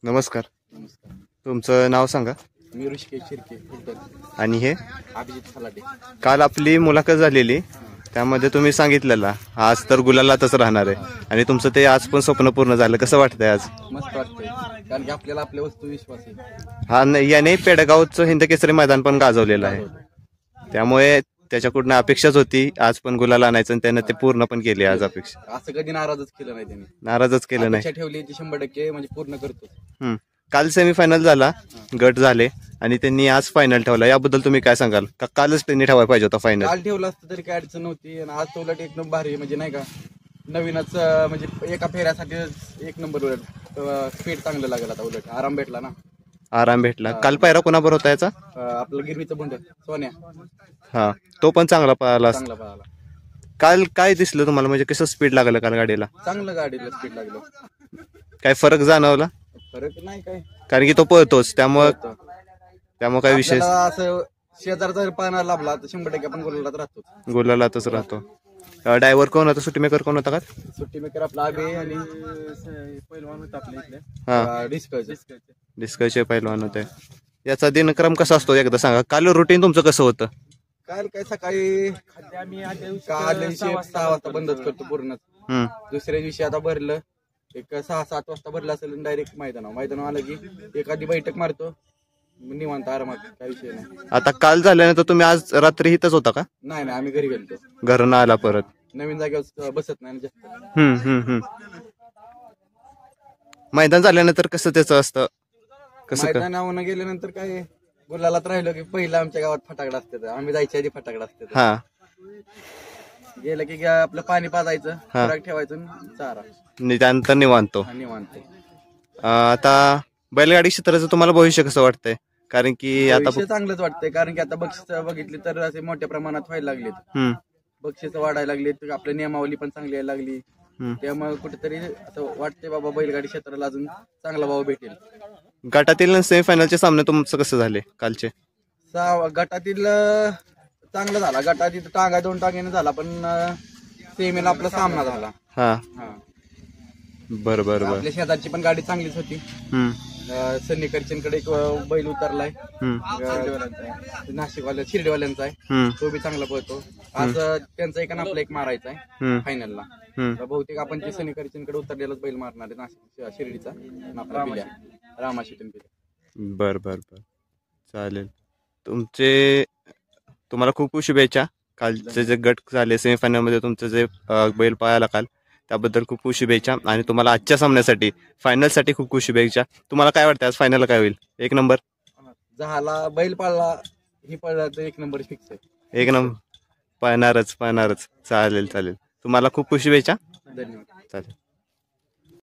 नमस्कार. नमस्कार. तुमचं नाव सांगा. मी ऋषिकेश शिर्के फुलटण. आणि हे अभिजित फलाटे. काल आपली मुलाखत झालेली त्यामध्ये तुम्ही सांगितलेला आज तर गुलालातच राहणार आहे आणि तुमचं ते आज पण स्वप्न पूर्ण झालं. कसं वाटतंय आज? मस्त वाटतंय कारण की आपल्याला आपल्या वस्तू विश्वास आहे. हा याने पेडगावचं हिंदकेसरी मैदान पण गाजवलेलं आहे, त्यामुळे त्याच्याकडून अपेक्षाच होती आज पण गुलाल आणायचं आणि त्यानं ते पूर्ण पण केली. आज अपेक्षा असं कधी नाराजच केलं नाही त्यांनी. नाराजच केलं नाही. अपेक्षा ठेवली ती 100% म्हणजे पूर्ण करतो. काल सेमीफायनल झाला, गट झाले आणि त्यांनी आज फायनल ठेवला. याबद्दल तुम्ही काय सांगाल? का कालच त्यांनी ठेवायला पाहिजे होता फायनल? काल ठेवलं असतं तरी काय अडचण नव्हती आणि आज तो उलट एकदम भारी म्हणजे नाही का नवीनच म्हणजे एका फेऱ्यासाठी एक नंबर उलट स्पीड चांगलं लागेल. आता उलट आराम भेटला ना. आराम भेटला. काल पायरा कोणाबरोबर होता याचा? आपलं गिरवीचं बंड सोन्या. हा, तो पण चांगला पळाला. चांगला पळाला. काल काय दिसलं तुम्हाला, म्हणजे कसं स्पीड लागलं काल गाडीला? चांगलं गाडीला स्पीड लागलं. काय फरक जाणवला? फरक नाही काय, कारण की तो पळतोच त्यामुळे काय विशेष असं शेजारचा जर पाहणार लाभला तर 100% आपण गुलालात राहतो. गुलालातच राहतो. ड्रायव्हर कोण होता? सुट्टी मेकर कोण होता का? सुट्टी मेकर आपला आबे आणि पहिलवान होता आपल्या इथले डिस्कचे पहिलवान होते. याचा दिनक्रम कसा असतो एकदा सांगा. काल रुटीन तुमचं कसं होतं? काल काय सकाळी काल 6 वाजता बंदच करतो पूर्ण. दुसऱ्या दिवशी आता भरलं एक 6-7 वाजता भरलं असेल डायरेक्ट मैदान आलं की एखादी बैठक मारतो निवांत आरामात, काय विषय नाही. आता काल झाल्यानंतर तुम्ही आज रात्री इथंच होता का? नाही आम्ही घरी गेलो. घरून आला परत. नवीन जागेवर बसत नाही जास्त. मैदान झाल्यानंतर कसं त्याचं असतं? कसं मैदानावर गेल्यानंतर काय गुलालात राहिलो की पहिला आमच्या गावात फटाकडा असतात. आम्ही जायच्या आधी फटाकडा असतात. हा, गेलं की आपलं पाणी पाजायचं, खुराक ठेवायचं, चारा त्यानंतर निवांतो. निवांत. आता बैलगाडी क्षेत्राचं तुम्हाला भविष्य कसं वाटतंय? कारण की आता चांगलंच वाटतंय कारण की आता बक्षीस बघितली तर असे मोठ्या प्रमाणात व्हायला लागलेत. बक्षीस वाढायला लागलेत. आपल्या नियमावली पण चांगली यायला लागली. त्यामुळे कुठेतरी असं वाटतंय बाबा बैलगाडी क्षेत्राला अजून चांगला भाव भेटेल. गटातील सेमीफायनलचे सामने तुमचं कसं झाले कालचे? गटातील चांगला झाला. गटातील टांगा 2 टांग्याने झाला पण सेमीला आपला सामना झाला. हा, बरोबर. आपल्या शेजारची पण गाडी चांगलीच होती. सन्नी करचनकडे एक बैल उतरलाय, नाशिकवाल्या शिर्डीवाल्यांचा आहे, तो बी चांगला पळतो. आज त्यांचा एक आणि आपला एक मारायचा आहे फायनलला. बहुतेक आपण ते सन्नी करचनकडे उतरलेलाच बैल मारणार आहे नाशिक शिर्डीचा आपला रामाशिटन. बर चालेल. तुम्हाला खूप खूप शुभेच्छा. कालचे जे गट झाले सेमीफायनल मध्ये तुमचं जे बैल पळाला काल त्याबद्दल खूप खूप शुभेच्छा आणि तुम्हाला आजच्या सामन्यासाठी फायनलसाठी खूप खूप शुभेच्छा. तुम्हाला काय वाटतं आज फायनल काय होईल? एक नंबर झाला बैल पाळला ही पळला तर 1 नंबर फिक्स आहे. 1 नंबर पाळणारच. चालेल. तुम्हाला खूप खूप शुभेच्छा. धन्यवाद. चालेल.